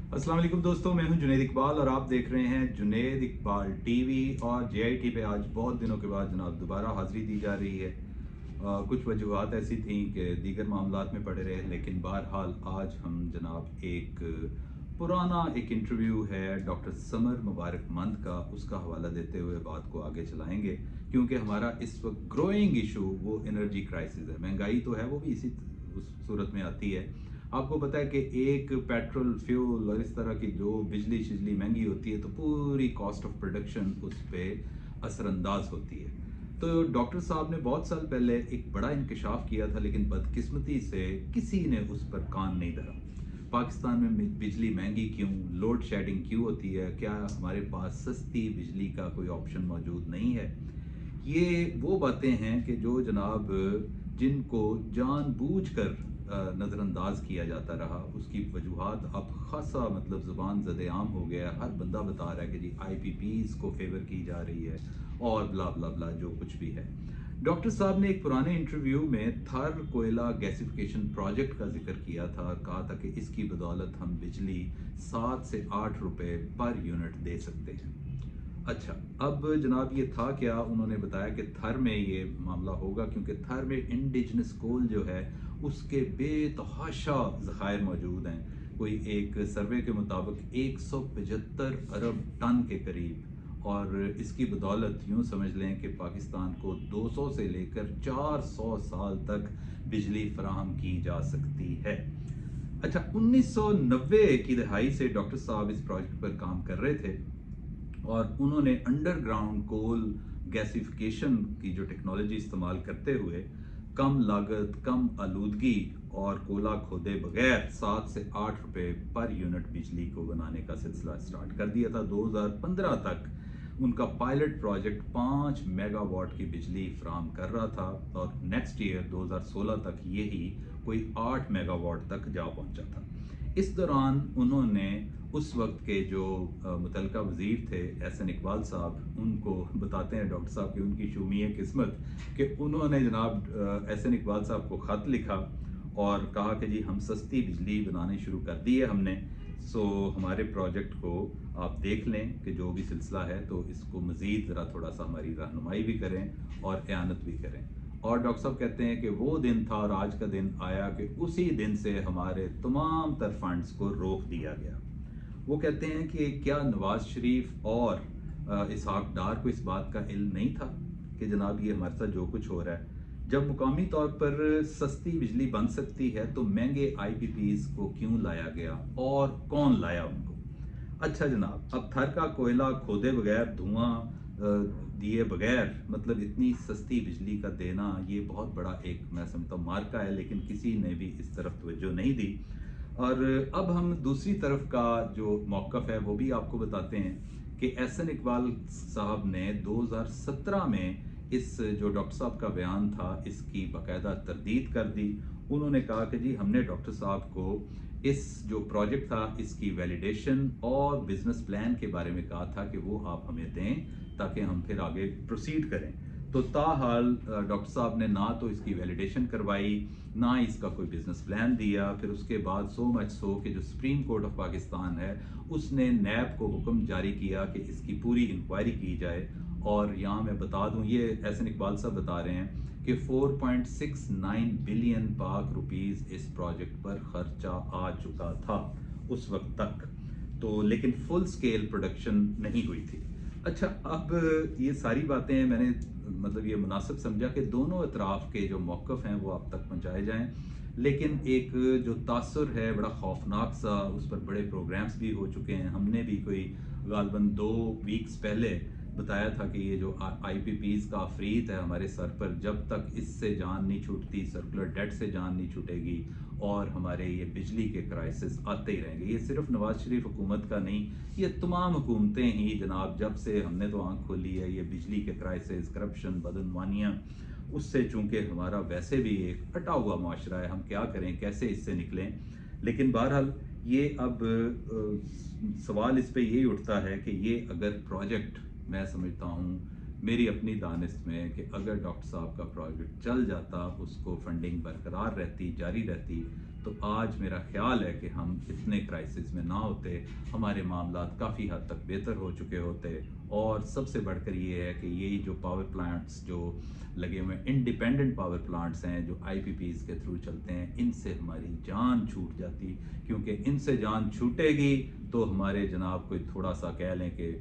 अस्सलाम वालेकुम दोस्तों, मैं हूं जुनैद इकबाल और आप देख रहे हैं जुनैद इकबाल टीवी। और जेआईटी पे आज बहुत दिनों के बाद जनाब दोबारा हाज़िरी दी जा रही है। कुछ वजूहात ऐसी थीं कि दीगर मामलात में पड़े रहे, लेकिन बहरहाल आज हम जनाब एक पुराना एक इंटरव्यू है डॉक्टर समर मुबारक मंद का, उसका हवाला देते हुए बात को आगे चलाएंगे। क्योंकि हमारा इस वक्त ग्रोइंग इशू वो एनर्जी क्राइसिस है। महंगाई तो है, वो भी इसी उस सूरत में आती है। आपको पता है कि एक पेट्रोल फ्यूल और इस तरह की जो बिजली शिजली महंगी होती है तो पूरी कॉस्ट ऑफ प्रोडक्शन उस पर असरअंदाज होती है। तो डॉक्टर साहब ने बहुत साल पहले एक बड़ा इंकशाफ किया था, लेकिन बदकिस्मती से किसी ने उस पर कान नहीं धरा। पाकिस्तान में बिजली महंगी क्यों, लोड शेडिंग क्यों होती है, क्या हमारे पास सस्ती बिजली का कोई ऑप्शन मौजूद नहीं है। ये वो बातें हैं कि जो जनाब जिनको जानबूझकर नज़रअंदाज किया जाता रहा, उसकी वजूहात अब खासा मतलब ज़ुबान ज़द-ए-आम हो गया। हर बंदा बता रहा है कि जी आईपीपीज़ को फेवर की जा रही है और ब्ला ब्ला ब्ला जो कुछ भी है। डॉक्टर साहब ने एक पुराने इंटरव्यू में थर कोयला गैसिफिकेशन प्रोजेक्ट का जिक्र किया था और कहा था कि इसकी बदौलत हम बिजली 7 से 8 रुपए पर यूनिट दे सकते हैं। अच्छा, अब जनाब ये था क्या, उन्होंने बताया कि थर में ये मामला होगा क्योंकि थर में इंडिजिनस कोल जो है उसके बेतहाशा ज़खायर मौजूद हैं। कोई एक सर्वे के मुताबिक 175 अरब टन के करीब, और इसकी बदौलत यूँ समझ लें कि पाकिस्तान को 200 से लेकर 400 साल तक बिजली फराहम की जा सकती है। अच्छा, 1990 की दहाई से डॉक्टर साहब इस प्रोजेक्ट पर काम कर रहे थे और उन्होंने अंडरग्राउंड कोल गैसिफिकेशन की जो टेक्नोलॉजी इस्तेमाल करते हुए कम लागत, कम आलूदगी और कोयला खोदे बगैर 7 से 8 रुपए पर यूनिट बिजली को बनाने का सिलसिला स्टार्ट कर दिया था। 2015 तक उनका पायलट प्रोजेक्ट 5 मेगावाट की बिजली फराहम कर रहा था और नेक्स्ट ईयर 2016 तक यही कोई 8 मेगावाट तक जा पहुंचा था। इस दौरान उन्होंने उस वक्त के जो मुतलका वज़ीर थे एहसन इकबाल साहब, उनको बताते हैं डॉक्टर साहब कि उनकी शूमिय किस्मत कि उन्होंने जनाब एहसन इकबाल साहब को ख़त लिखा और कहा कि जी हम सस्ती बिजली बनानी शुरू कर दी है हमने, सो हमारे प्रोजेक्ट को आप देख लें कि जो भी सिलसिला है तो इसको मज़ीद ज़रा थोड़ा सा हमारी रहनुमाई भी करें और एआनत भी करें। और डॉक्टर साहब कहते हैं कि वो दिन था और आज का दिन आया कि उसी दिन से हमारे तमाम तर फंड्स को रोक दिया गया। वो कहते हैं कि क्या नवाज शरीफ और इसहाक डार को इस बात का इल्म नहीं था कि जनाब ये हमारे साथ जो कुछ हो रहा है। जब मुकामी तौर पर सस्ती बिजली बन सकती है तो महंगे आईपीपीज को क्यों लाया गया और कौन लाया उनको। अच्छा जनाब, अब थर का कोयला खोदे बगैर, धुआं दिए बगैर, मतलब इतनी सस्ती बिजली का देना ये बहुत बड़ा एक मैं समझता हूँ मार्का है, लेकिन किसी ने भी इस तरफ तवज्जो नहीं दी। और अब हम दूसरी तरफ का जो मौक़िफ़ है वो भी आपको बताते हैं कि एहसन इकबाल साहब ने 2017 में इस जो डॉक्टर साहब का बयान था इसकी बाकायदा तरदीद कर दी। उन्होंने कहा कि जी हमने डॉक्टर साहब को इस जो प्रोजेक्ट था इसकी वैलिडेशन और बिजनेस प्लान के बारे में कहा था कि वो आप हमें दें ताकि हम फिर आगे प्रोसीड करें। तो ताहाल डॉक्टर साहब ने ना तो इसकी वैलिडेशन करवाई, ना इसका कोई बिजनेस प्लान दिया। फिर उसके बाद सो मच सो कि जो सुप्रीम कोर्ट ऑफ पाकिस्तान है उसने नैब को हुक्म जारी किया कि इसकी पूरी इंक्वायरी की जाए। और यहाँ मैं बता दूँ, ये एहसन इकबाल साहब बता रहे हैं कि 4.69 बिलियन पाक रुपीस इस प्रोजेक्ट पर खर्चा आ चुका था उस वक्त तक, तो लेकिन फुल स्केल प्रोडक्शन नहीं हुई थी। अच्छा, अब ये सारी बातें मैंने मतलब ये मुनासिब समझा कि दोनों अतराफ़ के जो मौक़िफ़ हैं वो आप तक पहुँचाए जाएँ। लेकिन एक जो तासुर है बड़ा खौफनाक सा, उस पर बड़े प्रोग्राम्स भी हो चुके हैं। हमने भी कोई ग़ालिबन 2 वीक्स पहले बताया था कि ये जो आईपीपीज़ का अफरीत है हमारे सर पर, जब तक इससे जान नहीं छूटती सर्कुलर डेट से जान नहीं छूटेगी और हमारे ये बिजली के क्राइसिस आते ही रहेंगे। ये सिर्फ नवाज शरीफ हुकूमत का नहीं, ये तमाम हुकूमतें ही जनाब, जब से हमने तो आंख खोली है ये बिजली के क्राइसिस, करप्शन, बदनवानियाँ, उससे चूंकि हमारा वैसे भी एक अटा हुआ माशरा है, हम क्या करें, कैसे इससे निकलें। लेकिन बहरहाल ये अब सवाल इस पे यही उठता है कि ये अगर प्रोजेक्ट, मैं समझता हूँ मेरी अपनी दानिश में कि अगर डॉक्टर साहब का प्रोजेक्ट चल जाता, उसको फंडिंग बरकरार रहती, जारी रहती, तो आज मेरा ख्याल है कि हम इतने क्राइसिस में ना होते, हमारे मामलात काफ़ी हद तक बेहतर हो चुके होते। और सबसे बढ़कर ये है कि यही जो पावर प्लांट्स जो लगे हुए हैं, इंडिपेंडेंट पावर प्लांट्स हैं जो आईपीपीज़ के थ्रू चलते हैं, इनसे हमारी जान छूट जाती, क्योंकि इनसे जान छूटेगी तो हमारे जनाब कोई थोड़ा सा कह लें कि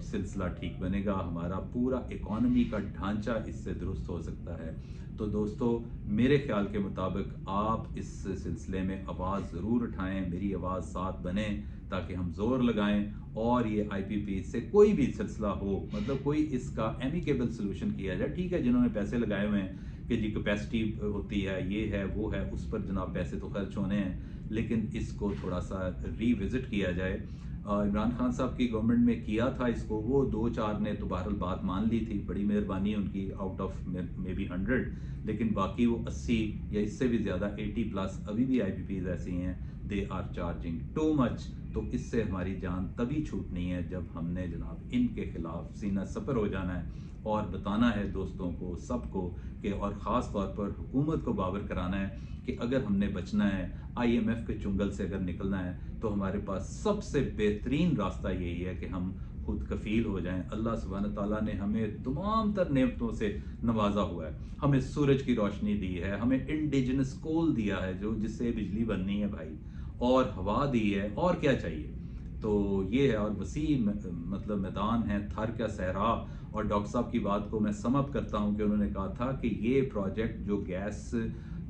सिलसिला ठीक बनेगा, हमारा पूरा इकॉनमी का ढांचा इससे दुरुस्त हो सकता है। तो दोस्तों, मेरे ख्याल के मुताबिक आप इस सिलसिले में आवाज़ ज़रूर उठाएं, मेरी आवाज़ साथ बने, ताकि हम ज़ोर लगाएं और ये आईपीपी से कोई भी सिलसिला हो, मतलब कोई इसका एमिकेबल सोल्यूशन किया जाए। ठीक है, जिन्होंने पैसे लगाए हुए हैं कि जी कैपेसिटी होती है, ये है वो है, उस पर जनाब पैसे तो खर्च होने हैं, लेकिन इसको थोड़ा सा रीविज़िट किया जाए। इमरान खान साहब की गवर्नमेंट में किया था इसको, वो 2-4 ने तो बहरहाल बात मान ली थी, बड़ी मेहरबानी उनकी, आउट ऑफ मे बी 100, लेकिन बाकी वो 80 या इससे भी ज़्यादा 80+ अभी भी आईपीपीज़ ऐसी हैं, they are charging too much. तो इससे हमारी जान तभी छूटनी है जब हमने जनाब इनके खिलाफ सीना सपर हो जाना है और बताना है दोस्तों को, सबको, कि और ख़ास तौर पर हुकूमत को बावर कराना है कि अगर हमने बचना है आईएमएफ के चुंगल से, अगर निकलना है, तो हमारे पास सबसे बेहतरीन रास्ता यही है कि हम खुद कफील हो जाएं। अल्लाह सुब्हान ताला ने हमें तमाम तर नेमतों से नवाजा हुआ है, हमें सूरज की रोशनी दी है, हमें इंडिजिनस कोल दिया है जो जिससे बिजली बननी है भाई, और हवा दी है, और क्या चाहिए। तो ये है, और वसी मतलब मैदान है, थर क्या सहरा। और डॉक्टर साहब की बात को मैं समअप करता हूँ कि उन्होंने कहा था कि ये प्रोजेक्ट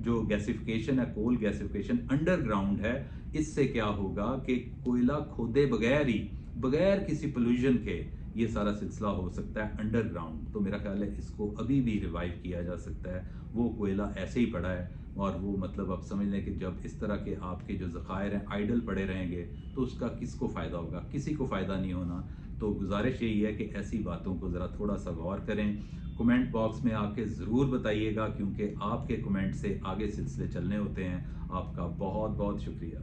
जो गैसिफिकेशन है, कोल गैसिफिकेशन अंडरग्राउंड है, इससे क्या होगा कि कोयला खोदे बगैर ही, बगैर किसी पोल्यूशन के, ये सारा सिलसिला हो सकता है अंडरग्राउंड। तो मेरा ख्याल है इसको अभी भी रिवाइव किया जा सकता है। वो कोयला ऐसे ही पड़ा है, और वो मतलब आप समझ लें कि जब इस तरह के आपके जो ज़खायर हैं आइडल पड़े रहेंगे तो उसका किसको फ़ायदा होगा, किसी को फ़ायदा नहीं होना। तो गुजारिश यही है कि ऐसी बातों को ज़रा थोड़ा सा गौर करें। कमेंट बॉक्स में आके ज़रूर बताइएगा, क्योंकि आपके कमेंट से आगे सिलसिले चलने होते हैं। आपका बहुत बहुत शुक्रिया।